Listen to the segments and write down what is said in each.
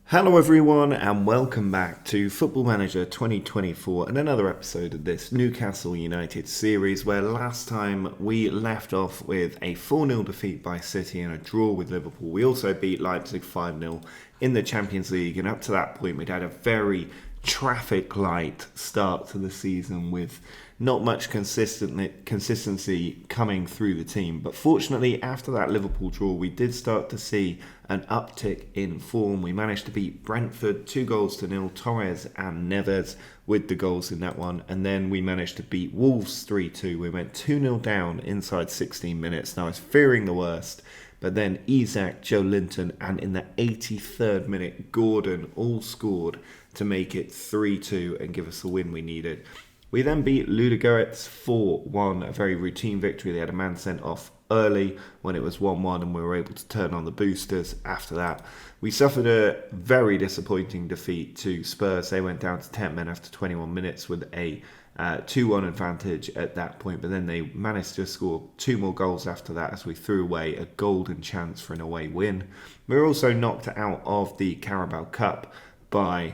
Hello everyone and welcome back to Football Manager 2024 and another episode of this Newcastle United series where last time we left off with a 4-0 defeat by City and a draw with Liverpool. We also beat Leipzig 5-0 in the Champions League, and up to that point we'd had a very traffic light start to the season with not much consistency coming through the team. But fortunately, after that Liverpool draw, we did start to see an uptick in form. We managed to beat Brentford 2-0, Torres and Neves with the goals in that one. And then we managed to beat Wolves 3-2. We went 2-0 down inside 16 minutes. Now I was fearing the worst. But then Isak, Joe Linton, and in the 83rd minute, Gordon all scored to make it 3-2 and give us the win we needed. We then beat Ludogorets 4-1, a very routine victory. They had a man sent off early when it was 1-1 and we were able to turn on the boosters after that. We suffered a very disappointing defeat to Spurs. They went down to 10 men after 21 minutes with a 2-1 advantage at that point, but then they managed to score 2 more goals after that as we threw away a golden chance for an away win. We were also knocked out of the Carabao Cup by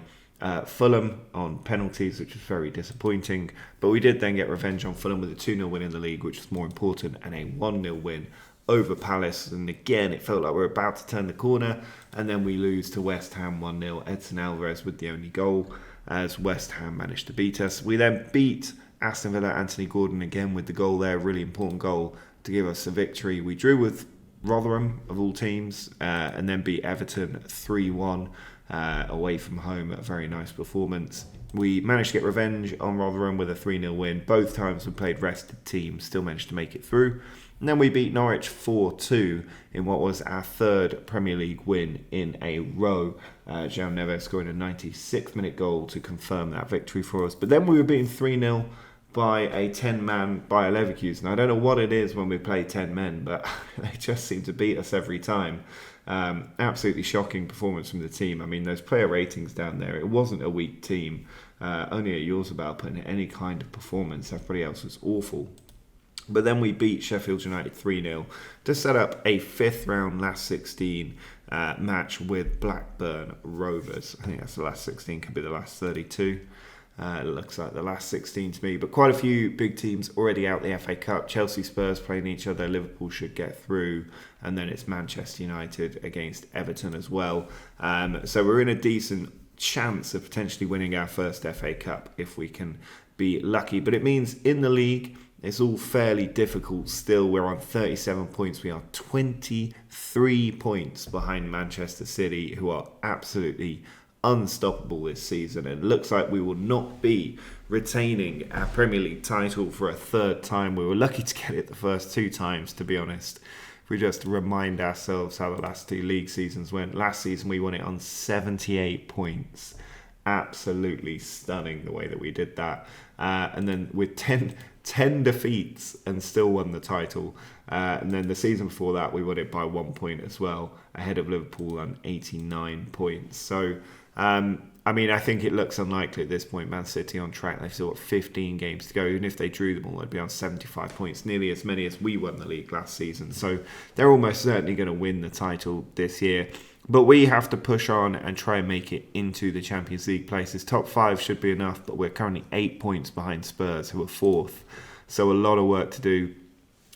Fulham on penalties, which was very disappointing, but we did then get revenge on Fulham with a 2-0 win in the league, which was more important, and a 1-0 win over Palace. And again, it felt like we were about to turn the corner, and then we lose to West Ham 1-0. Edson Alvarez with the only goal as West Ham managed to beat us. We then beat Aston Villa, Anthony Gordon again with the goal there, really important goal to give us a victory. We drew with Rotherham of all teams, and then beat Everton 3-1 away from home. A very nice performance. We managed to get revenge on Rotherham with a 3-0 win. Both times we played rested teams, still managed to make it through. And then we beat Norwich 4-2 in what was our third Premier League win in a row. João Neves scoring a 96th minute goal to confirm that victory for us. But then we were beaten 3-0 by a 10-man Bayer Leverkusen. I don't know what it is when we play 10 men, but they just seem to beat us every time. Absolutely shocking performance from the team. I mean, those player ratings down there, it wasn't a weak team. Only at yours about putting in any kind of performance. Everybody else was awful. But then we beat Sheffield United 3-0 to set up a 5th round last 16 match with Blackburn Rovers. I think that's the last 16, could be the last 32. It looks like the last 16 to me, but quite a few big teams already out the FA Cup. Chelsea, Spurs playing each other. Liverpool should get through, and then it's Manchester United against Everton as well. So we're in a decent chance of potentially winning our first FA Cup if we can be lucky. But it means in the league, it's all fairly difficult still. We're on 37 points. We are 23 points behind Manchester City, who are absolutely unstoppable this season. And it looks like we will not be retaining our Premier League title for a third time. We were lucky to get it the first 2 times, to be honest. If we just remind ourselves how the last 2 league seasons went. Last season we won it on 78 points. Absolutely stunning the way that we did that. And then with 10 defeats and still won the title. And then the season before that we won it by 1 point as well, ahead of Liverpool on 89 points. So I mean, I think it looks unlikely at this point. Man City on track. They've still got 15 games to go. Even if they drew them all, they'd be on 75 points, nearly as many as we won the league last season. So they're almost certainly going to win the title this year. But we have to push on and try and make it into the Champions League places. Top 5 should be enough, but we're currently 8 points behind Spurs, who are 4th. So a lot of work to do.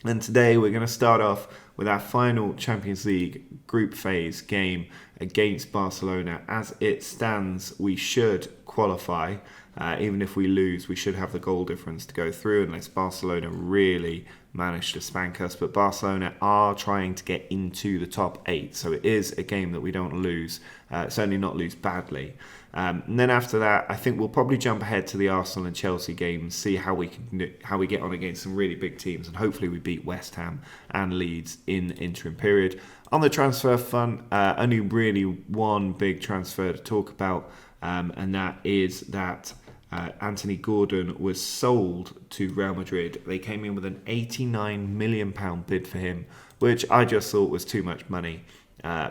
And today we're going to start off with our final Champions League group phase game against Barcelona. As it stands, we should qualify. Even if we lose, we should have the goal difference to go through unless Barcelona really manage to spank us. But Barcelona are trying to get into the top 8, so it is a game that we don't lose, certainly not lose badly. And then after that, I think we'll probably jump ahead to the Arsenal and Chelsea games, see how we get on against some really big teams, and hopefully we beat West Ham and Leeds in the interim period. On the transfer front, only really one big transfer to talk about, and that is that Anthony Gordon was sold to Real Madrid. They came in with an £89 million bid for him, which I just thought was too much money.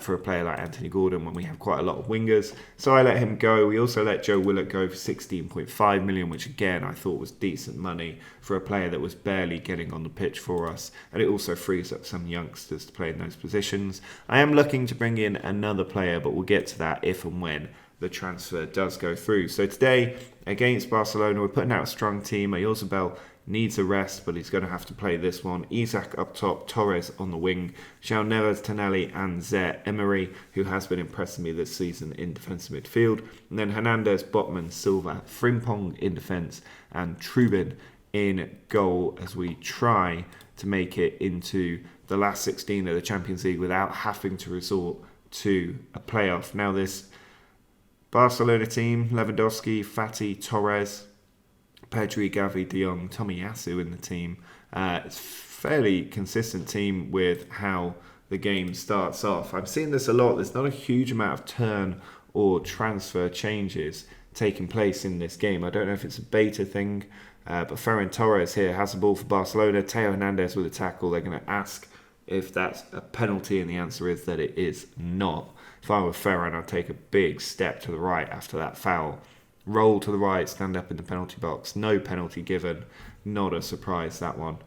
for a player like Anthony Gordon when we have quite a lot of wingers. So I let him go. We also let Joe Willock go for 16.5 million, which again I thought was decent money for a player that was barely getting on the pitch for us. And it also frees up some youngsters to play in those positions. I am looking to bring in another player, but we'll get to that if and when the transfer does go through. So today, against Barcelona, we're putting out a strong team. Oyarzabal needs a rest, but he's going to have to play this one. Isak up top, Torres on the wing, João Neves, Tonali and Zaire Emery, who has been impressing me this season in defensive midfield. And then Hernandez, Botman, Silva, Frimpong in defence and Trubin in goal as we try to make it into the last 16 of the Champions League without having to resort to a playoff. Now this Barcelona team, Lewandowski, Fati, Torres, Pedri, Gavi, De Jong, Tomiyasu in the team. It's a fairly consistent team with how the game starts off. I'm seeing this a lot. There's not a huge amount of turn or transfer changes taking place in this game. I don't know if it's a beta thing, but Ferran Torres here has the ball for Barcelona. Theo Hernandez with a tackle. They're going to ask if that's a penalty, and the answer is that it is not. If I were Ferran, I'd take a big step to the right after that foul. Roll to the right, stand up in the penalty box. No penalty given. Not a surprise, that one.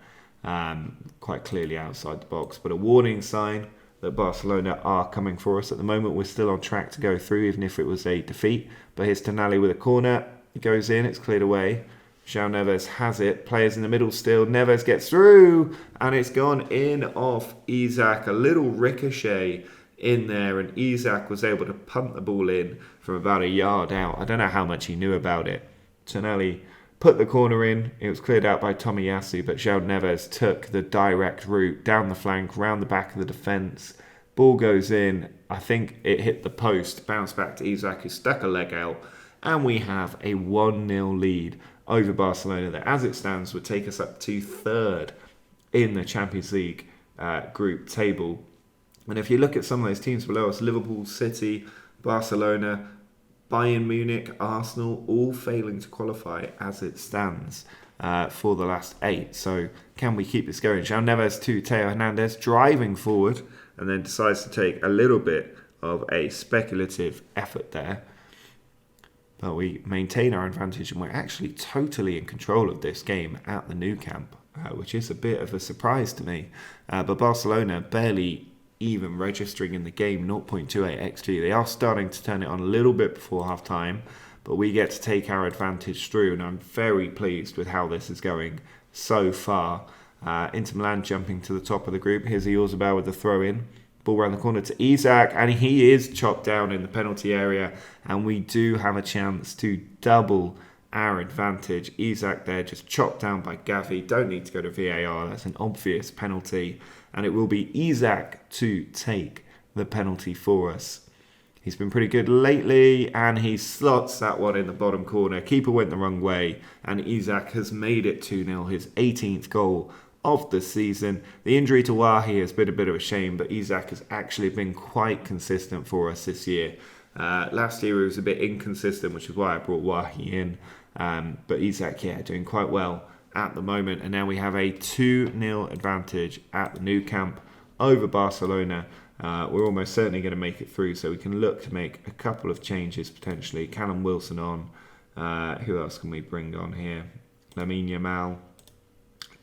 Quite clearly outside the box. But a warning sign that Barcelona are coming for us. At the moment, we're still on track to go through, even if it was a defeat. But here's Tonali with a corner. It goes in, it's cleared away. João Neves has it. Players in the middle still. Neves gets through. And it's gone in off Isak. A little ricochet in there, and Isak was able to punt the ball in from about a yard out. I don't know how much he knew about it. Tonali put the corner in. It was cleared out by Tomiyasu, but João Neves took the direct route down the flank, round the back of the defence. Ball goes in. I think it hit the post, bounced back to Isak, who stuck a leg out, and we have a 1-0 lead over Barcelona that, as it stands, would take us up to third in the Champions League group table. And if you look at some of those teams below us, Liverpool, City, Barcelona, Bayern Munich, Arsenal, all failing to qualify as it stands for the last 8. So can we keep this going? João Neves to Theo Hernandez, driving forward, and then decides to take a little bit of a speculative effort there. But we maintain our advantage, and we're actually totally in control of this game at the Nou Camp, which is a bit of a surprise to me. But Barcelona barely even registering in the game, 0.28 XG. They are starting to turn it on a little bit before half time, but we get to take our advantage through, and I'm very pleased with how this is going so far. Inter Milan jumping to the top of the group. Here's Oyarzabal with the throw in. Ball around the corner to Isak, and he is chopped down in the penalty area, and we do have a chance to double our advantage. Isak there just chopped down by Gavi. Don't need to go to VAR. That's an obvious penalty. And it will be Isak to take the penalty for us. He's been pretty good lately, and he slots that one in the bottom corner. Keeper went the wrong way, and Isak has made it 2-0, his 18th goal of the season. The injury to Wahi has been a bit of a shame, but Isak has actually been quite consistent for us this year. Last year he was a bit inconsistent, which is why I brought Wahi in. But Isak, doing quite well at the moment, and now we have a 2-0 advantage at the Nou Camp over Barcelona. We're almost certainly going to make it through, so we can look to make a couple of changes potentially. Callum Wilson on. Who else can we bring on here? Lamine Yamal.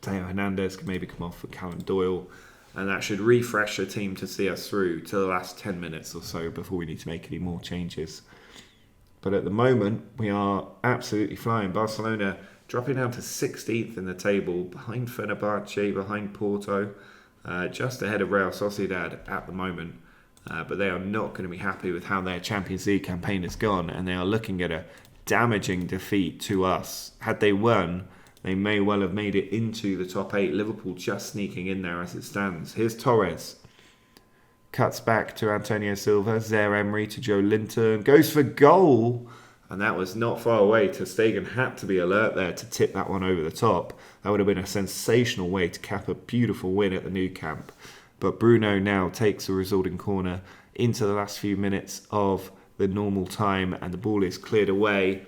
Theo Hernandez can maybe come off for Callum Doyle, and that should refresh the team to see us through to the last 10 minutes or so before we need to make any more changes. But at the moment, we are absolutely flying. Barcelona dropping down to 16th in the table, behind Fenerbahce, behind Porto, just ahead of Real Sociedad at the moment. But they are not going to be happy with how their Champions League campaign has gone, and they are looking at a damaging defeat to us. Had they won, they may well have made it into the top 8. Liverpool just sneaking in there as it stands. Here's Torres. Cuts back to Antonio Silva. Zaire Emery to Joe Linton. Goes for goal. And that was not far away. Ter Stegen had to be alert there to tip that one over the top. That would have been a sensational way to cap a beautiful win at the Nou Camp. But Bruno now takes the resulting corner into the last few minutes of the normal time, and the ball is cleared away.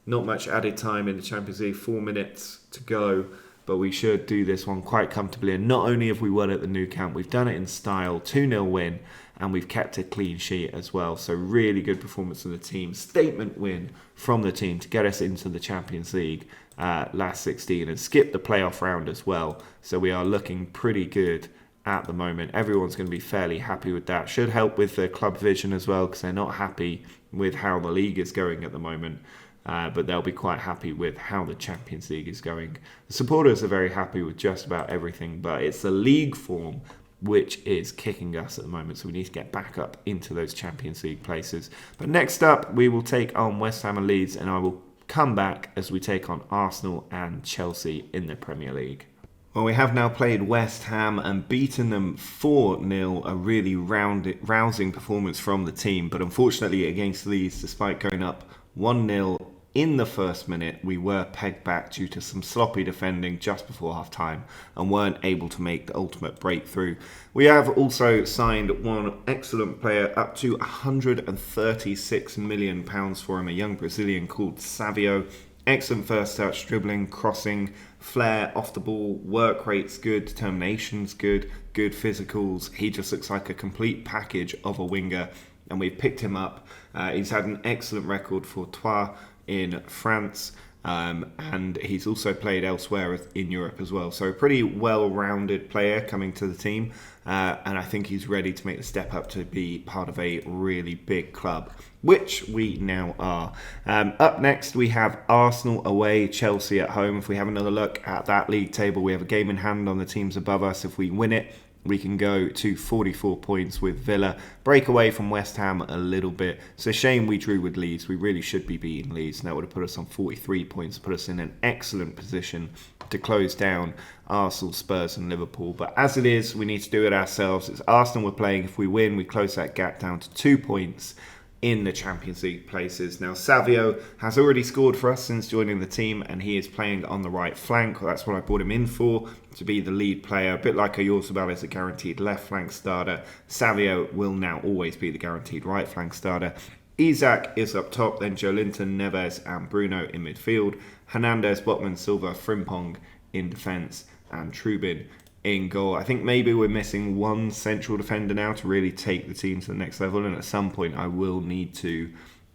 Not much added time in the Champions League, 4 minutes to go, but we should do this one quite comfortably. And not only have we won at the Nou Camp, we've done it in style, 2-0 win, and we've kept a clean sheet as well. So really good performance of the team. Statement win from the team to get us into the Champions League last 16 and skip the playoff round as well. So we are looking pretty good at the moment. Everyone's going to be fairly happy with that. Should help with the club vision as well, because they're not happy with how the league is going at the moment. But they'll be quite happy with how the Champions League is going. The supporters are very happy with just about everything, but it's the league form which is kicking us at the moment. So we need to get back up into those Champions League places. But next up, we will take on West Ham and Leeds, and I will come back as we take on Arsenal and Chelsea in the Premier League. Well, we have now played West Ham and beaten them 4-0, a really rousing performance from the team. But unfortunately against Leeds, despite going up 1-0 in the first minute, we were pegged back due to some sloppy defending just before half-time and weren't able to make the ultimate breakthrough. We have also signed one excellent player, up to £136 million for him, a young Brazilian called Savio. Excellent first touch, dribbling, crossing, flair off the ball, work rate's good, determination's good, good physicals. He just looks like a complete package of a winger, and we've picked him up. He's had an excellent record for Troyes in France, and he's also played elsewhere in Europe as well. So a pretty well-rounded player coming to the team, and I think he's ready to make the step up to be part of a really big club, which we now are. Up next, we have Arsenal away, Chelsea at home. If we have another look at that league table, we have a game in hand on the teams above us. If we win it, we can go to 44 points with Villa, break away from West Ham a little bit. It's a shame we drew with Leeds. We really should be beating Leeds, and that would have put us on 43 points, put us in an excellent position to close down Arsenal, Spurs and Liverpool. But as it is, we need to do it ourselves. It's Arsenal we're playing. If we win, we close that gap down to 2 points in the Champions League places. Now, Savio has already scored for us since joining the team, and he is playing on the right flank. Well, that's what I brought him in for, to be the lead player. A bit like Oyarzabal is a guaranteed left flank starter, Savio will now always be the guaranteed right flank starter. Isak is up top, then Joelinton, Neves and Bruno in midfield, Hernandez, Botman, Silva, Frimpong in defence, and Trubin in goal. I think maybe we're missing one central defender now to really take the team to the next level, and at some point I will need to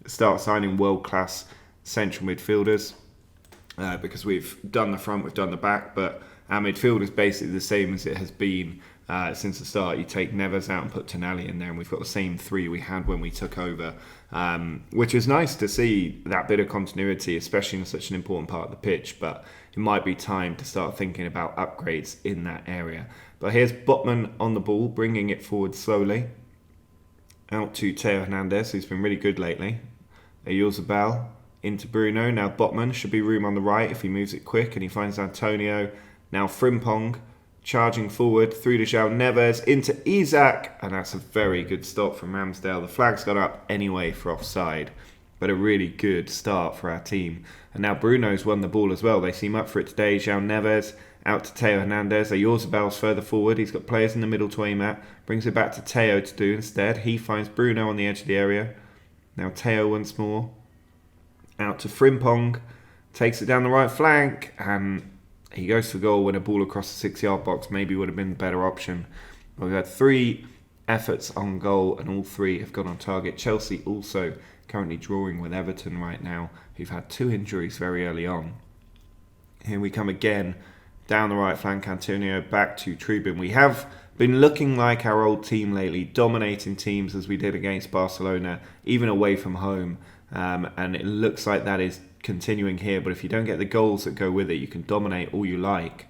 start signing world-class central midfielders, because we've done the front, we've done the back, but our midfield is basically the same as it has been since the start. You take Neves out and put Tonali in there, and we've got the same three we had when we took over, which is nice to see that bit of continuity, especially in such an important part of the pitch. But it might be time to start thinking about upgrades in that area. But here's Botman on the ball, bringing it forward slowly. Out to Theo Hernandez, who's been really good lately. Oyarzabal into Bruno. Now Botman, should be room on the right if he moves it quick, and he finds Antonio. Now Frimpong charging forward through to João Neves into Isak, and that's a very good stop from Ramsdale. The flag's got up anyway for offside, but a really good start for our team. And now Bruno's won the ball as well. They seem up for it today. João Neves out to Theo Hernandez. Oyarzabel's further forward. He's got players in the middle to aim at. Brings it back to Theo to do instead. He finds Bruno on the edge of the area. Now Theo once more. Out to Frimpong. Takes it down the right flank, and he goes for goal when a ball across the 6-yard box maybe would have been the better option. But we've had 3 efforts on goal, and all 3 have gone on target. Chelsea also currently drawing with Everton right now, who've had 2 injuries very early on. Here we come again, down the right flank, Antonio back to Trubin. We have been looking like our old team lately, dominating teams as we did against Barcelona, even away from home. And it looks like that is continuing here. But if you don't get the goals that go with it, you can dominate all you like,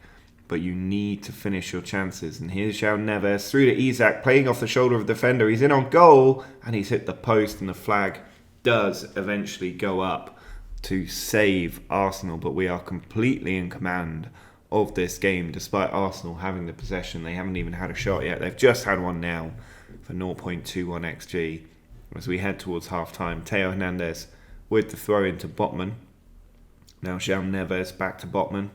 but you need to finish your chances. And here's João Neves through to Isak, playing off the shoulder of the defender. He's in on goal, and he's hit the post, and the flag does eventually go up to save Arsenal. But we are completely in command of this game, despite Arsenal having the possession. They haven't even had a shot yet. They've just had one now for 0.21 XG. As we head towards half-time, Theo Hernandez with the throw into Botman. Now João Neves back to Botman.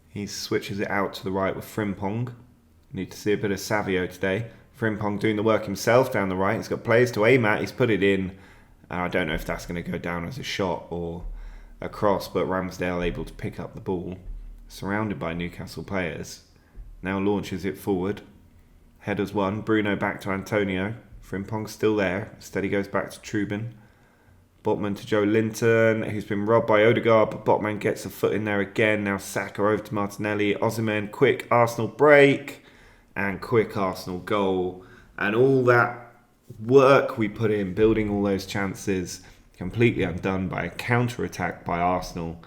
He switches it out to the right with Frimpong. Need to see a bit of Savio today. Frimpong doing the work himself down the right. He's got players to aim at. He's put it in. And I don't know if that's going to go down as a shot or a cross, but Ramsdale able to pick up the ball, surrounded by Newcastle players. Now launches it forward. Headers one. Bruno back to Antonio. Frimpong's still there. Steady goes back to Trubin. Botman to Joe Linton, who's been robbed by Odegaard, but Botman gets a foot in there again. Now Saka over to Martinelli. Osimhen, quick Arsenal break. And quick Arsenal goal. And all that work we put in, building all those chances, completely undone by a counter-attack by Arsenal,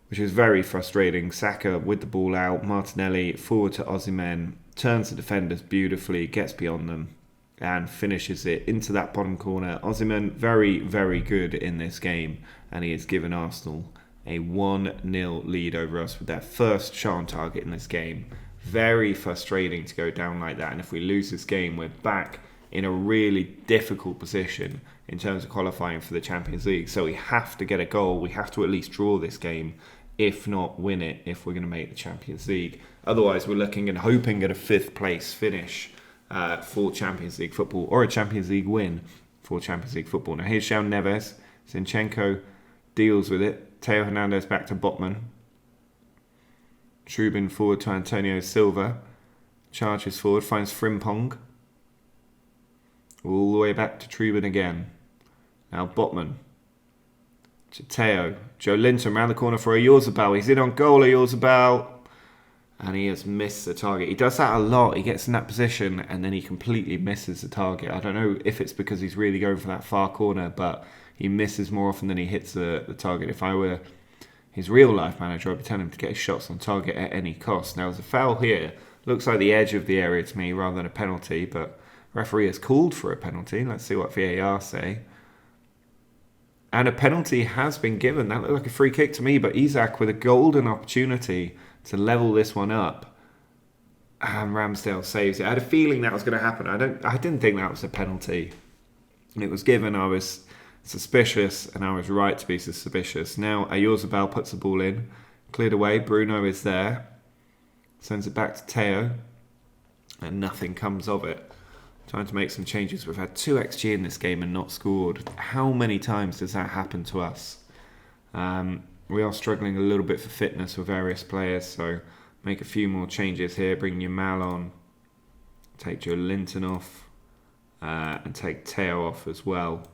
which is very frustrating. Saka with the ball out. Martinelli forward to Osimhen. Turns the defenders beautifully, gets beyond them, and finishes it into that bottom corner. Osimhen, very, very good in this game, and he has given Arsenal a 1-0 lead over us with their first shot on target in this game. Very frustrating to go down like that, and if we lose this game, we're back in a really difficult position in terms of qualifying for the Champions League. So we have to get a goal. We have to at least draw this game, if not win it, if we're going to make the Champions League. Otherwise, we're looking and hoping at a 5th place finish for Champions League football, or a Champions League win for Champions League football. Now here's João Neves. Zinchenko deals with it. Theo Hernandez back to Botman. Trubin forward to Antonio Silva. Charges forward, finds Frimpong. All the way back to Trubin again. Now Botman. To Theo. Joe Linton round the corner for Oyarzabal. He's in on goal, Oyarzabal. And he has missed the target. He does that a lot. He gets in that position and then he completely misses the target. I don't know if it's because he's really going for that far corner, but he misses more often than he hits the target. If I were his real life manager, I'd be telling him to get his shots on target at any cost. Now, there's a foul here. Looks like the edge of the area to me rather than a penalty, but referee has called for a penalty. Let's see what VAR say. And a penalty has been given. That looked like a free kick to me, but Isak with a golden opportunity to level this one up. And Ramsdale saves it. I had a feeling that was going to happen. I didn't think that was a penalty. It was given. I was suspicious, and I was right to be suspicious. Now Oyarzabal puts the ball in. Cleared away. Bruno is there. Sends it back to Theo. And nothing comes of it. Trying to make some changes. We've had 2 XG in this game and not scored. How many times does that happen to us? We are struggling a little bit for fitness with various players, so make a few more changes here. Bring Yamal on. Take Joe Linton off. And take Theo off as well.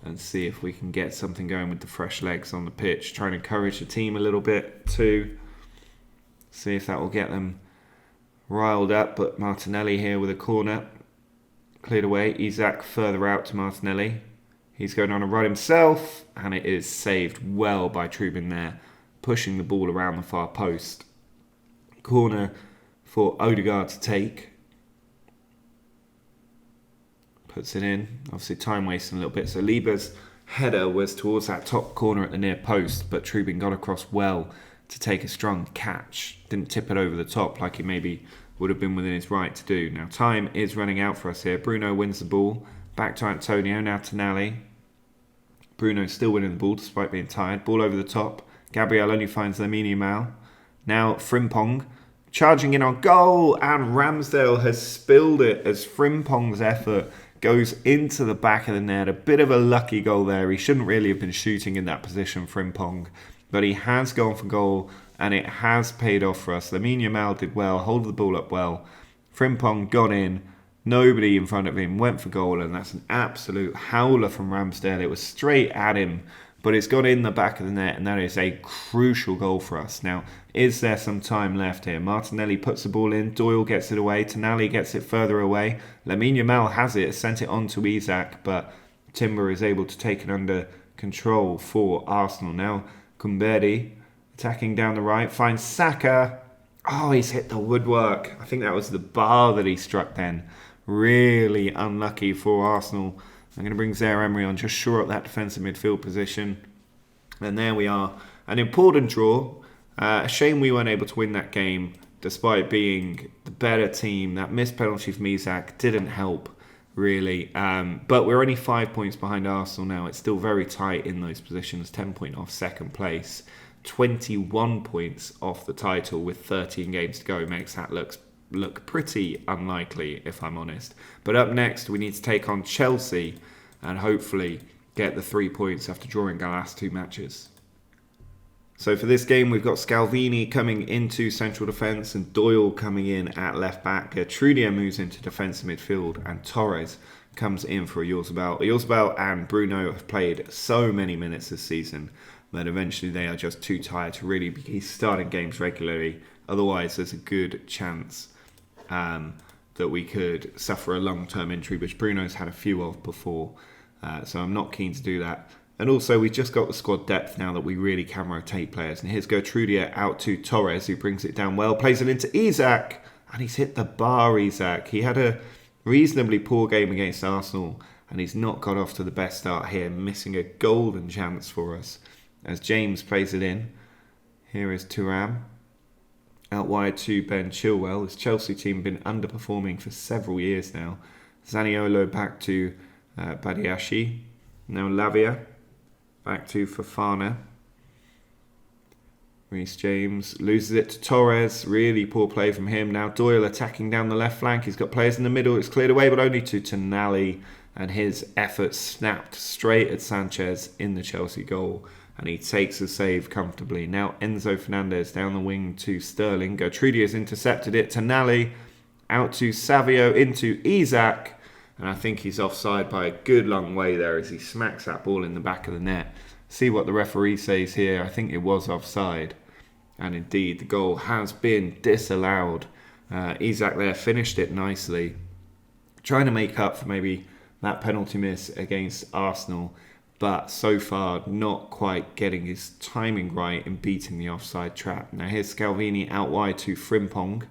And see if we can get something going with the fresh legs on the pitch. Try and encourage the team a little bit too. See if that will get them riled up. But Martinelli here with a corner. Cleared away. Isak further out to Martinelli. He's going on a run himself. And it is saved well by Trubin there. Pushing the ball around the far post. Corner for Odegaard to take. Puts it in. Obviously time wasting a little bit. So Lieber's header was towards that top corner at the near post. But Trubin got across well to take a strong catch. Didn't tip it over the top like he maybe would have been within his right to do. Now time is running out for us here. Bruno wins the ball. Back to Antonio. Now to Nally. Bruno still winning the ball despite being tired. Ball over the top. Gabriel only finds Lamine Yamal. Now Frimpong. Charging in on goal. And Ramsdale has spilled it as Frimpong's effort goes into the back of the net. A bit of a lucky goal there. He shouldn't really have been shooting in that position, Frimpong. But he has gone for goal. And it has paid off for us. Lamine Yamal did well. Hold the ball up well. Frimpong got in. Nobody in front of him went for goal. And that's an absolute howler from Ramsdale. It was straight at him. But it's got in the back of the net. And that is a crucial goal for us. Now, is there some time left here? Martinelli puts the ball in. Doyle gets it away. Tonali gets it further away. Lamine Yamal has it. Sent it on to Isak. But Timber is able to take it under control for Arsenal. Now, Kumbedi attacking down the right. Finds Saka. Oh, he's hit the woodwork. I think that was the bar that he struck then. Really unlucky for Arsenal. I'm going to bring Zaire Emery on, just shore up that defensive midfield position. And there we are. An important draw. A shame we weren't able to win that game, despite being the better team. That missed penalty from Isak didn't help, really. But we're only 5 points behind Arsenal now. It's still very tight in those positions. 10 points off second place. 21 points off the title with 13 games to go. Makes that look pretty unlikely, if I'm honest. But up next, we need to take on Chelsea and hopefully get the 3 points after drawing our last 2 matches. So for this game, we've got Scalvini coming into central defence and Doyle coming in at left back. Trudia moves into defensive midfield and Torres comes in for Oyarzabal. Oyarzabal and Bruno have played so many minutes this season that eventually they are just too tired to really be starting games regularly. Otherwise, there's a good chance that we could suffer a long-term injury, which Bruno's had a few of before. So I'm not keen to do that. And also, we've just got the squad depth now that we really can rotate players. And here's Gertrudia out to Torres, who brings it down well, plays it into Isak, and he's hit the bar, Isak. He had a reasonably poor game against Arsenal, and he's not got off to the best start here, missing a golden chance for us. As James plays it in, here is Thuram. Out wide to Ben Chilwell. This Chelsea team been underperforming for several years now. Zaniolo back to Badiashile. Now Lavia. Back to Fofana. Reece James loses it to Torres. Really poor play from him. Now Doyle attacking down the left flank. He's got players in the middle. It's cleared away, but only to Tonali. And his effort snapped straight at Sanchez in the Chelsea goal. And he takes a save comfortably. Now Enzo Fernandez down the wing to Sterling. Gertrudia's intercepted it. Tonali out to Savio into Isak. And I think he's offside by a good long way there as he smacks that ball in the back of the net. See what the referee says here. I think it was offside. And indeed, the goal has been disallowed. Isak there finished it nicely. Trying to make up for maybe that penalty miss against Arsenal. But so far, not quite getting his timing right in beating the offside trap. Now here's Scalvini out wide to Frimpong.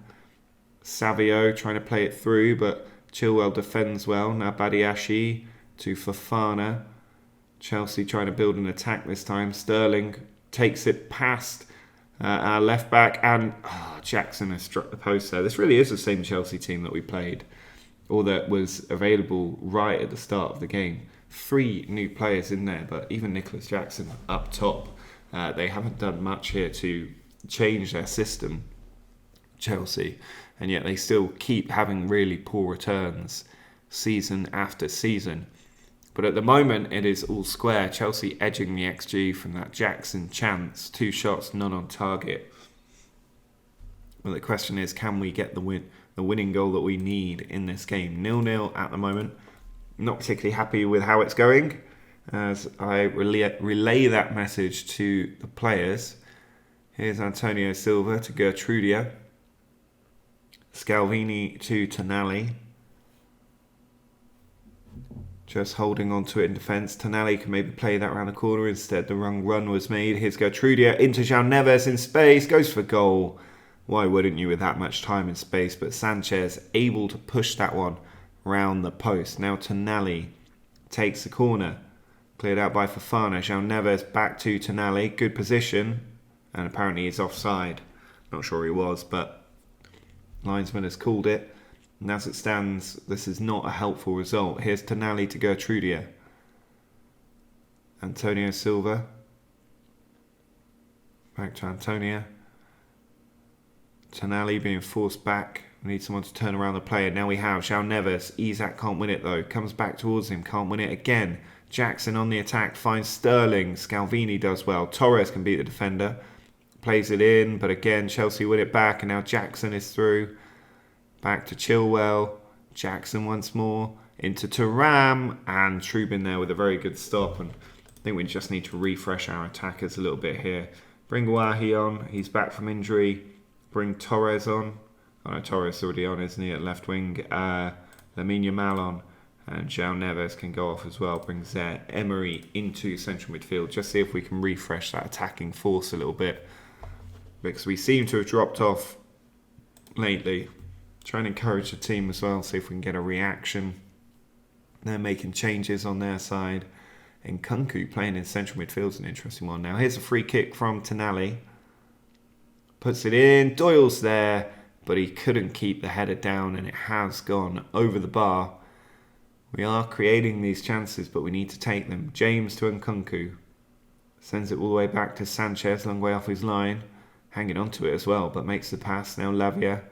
Savio trying to play it through, but Chilwell defends well. Now Badiashile to Fofana. Chelsea trying to build an attack this time. Sterling takes it past our left back, and Jackson has struck the post there. This really is the same Chelsea team that we played, or that was available right at the start of the game. 3 new players in there, but even Nicholas Jackson up top. They haven't done much here to change their system, Chelsea, and yet they still keep having really poor returns season after season. But at the moment, it is all square. Chelsea edging the XG from that Jackson chance. 2 shots, none on target. But the question is, can we get the winning goal that we need in this game? 0-0 at the moment. Not particularly happy with how it's going, as I relay that message to the players. Here's Antonio Silva to Gertrudia. Scalvini to Tonali. Just holding on to it in defence. Tonali can maybe play that around the corner. Instead, the wrong run was made. Here's Gertrudia into João Neves in space. Goes for goal. Why wouldn't you with that much time and space? But Sanchez able to push that one round the post. Now Tonali takes the corner. Cleared out by Fofana. João Neves back to Tonali. Good position. And apparently he's offside. Not sure he was, but linesman has called it. And as it stands, this is not a helpful result. Here's Tonali to Gertrudia. Antonio Silva. Back to Antonio. Tonali being forced back. We need someone to turn around the player. Now we have João Neves. Isak can't win it though. Comes back towards him. Can't win it again. Jackson on the attack. Finds Sterling. Scalvini does well. Torres can beat the defender. Plays it in. But again, Chelsea win it back. And now Jackson is through. Back to Chilwell. Jackson once more. Into Thuram. And Trubin there with a very good stop. And I think we just need to refresh our attackers a little bit here. Bring Wahi on. He's back from injury. Bring Torres on. Oh no, Torres already on, isn't he, at left wing? Lamine Yamal on. And João Neves can go off as well. Brings Emery into central midfield. Just see if we can refresh that attacking force a little bit. Because we seem to have dropped off lately. Try and encourage the team as well. See if we can get a reaction. They're making changes on their side. And Nkunku playing in central midfield is an interesting one. Now here's a free kick from Tonali. Puts it in. Doyle's there. But he couldn't keep the header down and it has gone over the bar. We are creating these chances, but we need to take them. James to Nkunku. Sends it all the way back to Sanchez, long way off his line. Hanging on to it as well, but makes the pass. Now Lavia.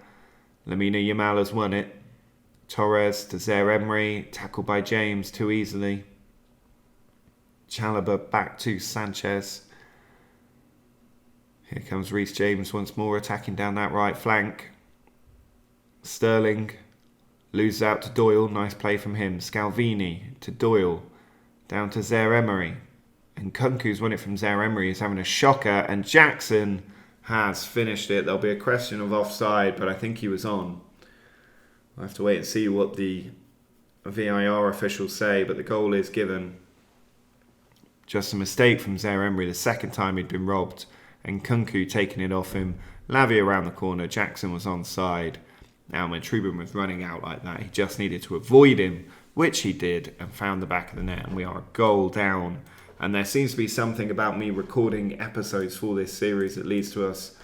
Lamine Yamal has won it. Torres to Zaire Emery. Tackled by James too easily. Chalobah back to Sanchez. Here comes Reece James once more attacking down that right flank. Sterling loses out to Doyle. Nice play from him. Scalvini to Doyle. Down to Zaire-Emery. And Kunku's won it from Zaire-Emery. He's having a shocker. And Jackson has finished it. There'll be a question of offside, but I think he was on. We'll have to wait and see what the VIR officials say, but the goal is given. Just a mistake from Zaire-Emery the second time he'd been robbed. And Kunku taking it off him. Lavie around the corner. Jackson was onside. Now when Trubin was running out like that, he just needed to avoid him, which he did, and found the back of the net. And we are a goal down. And there seems to be something about me recording episodes for this series that leads to us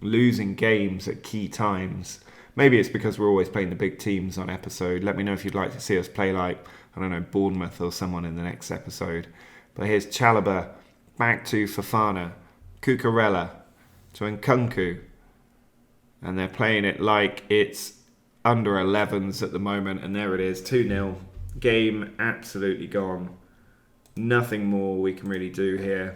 losing games at key times. Maybe it's because we're always playing the big teams on episode. Let me know if you'd like to see us play like, I don't know, Bournemouth or someone in the next episode. But here's Chalobah, back to Fofana, Cucurella to Nkunku. And they're playing it like it's under 11s at the moment. And there it is, 2-0. Game absolutely gone. Nothing more we can really do here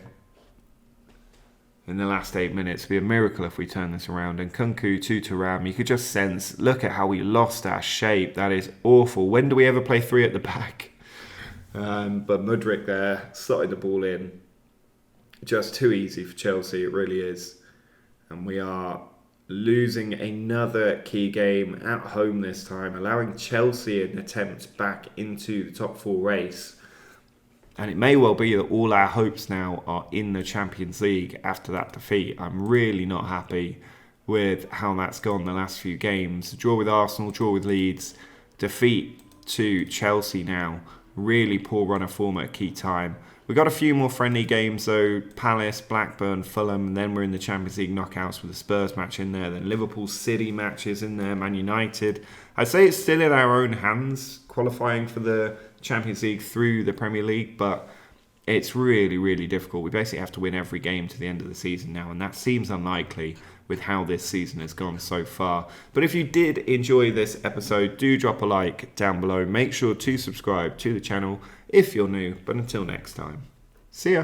in the last 8 minutes. It'd be a miracle if we turn this around. And Nkunku to Thuram, you could just sense, look at how we lost our shape. That is awful. When do we ever play 3 at the back? But Mudryk there, slotted the ball in. Just too easy for Chelsea, it really is. And we are losing another key game at home this time, allowing Chelsea an attempt back into the top 4 race. And it may well be that all our hopes now are in the Champions League after that defeat. I'm really not happy with how that's gone the last few games. Draw with Arsenal, draw with Leeds, defeat to Chelsea now. Really poor run of form at a key time. We've got a few more friendly games though. Palace, Blackburn, Fulham, and then we're in the Champions League knockouts with the Spurs match in there. Then Liverpool City matches in there, Man United. I'd say it's still in our own hands qualifying for the Champions League through the Premier League, but it's really, really difficult. We basically have to win every game to the end of the season now, and that seems unlikely with how this season has gone so far. But if you did enjoy this episode, do drop a like down below. Make sure to subscribe to the channel if you're new. But until next time, see ya.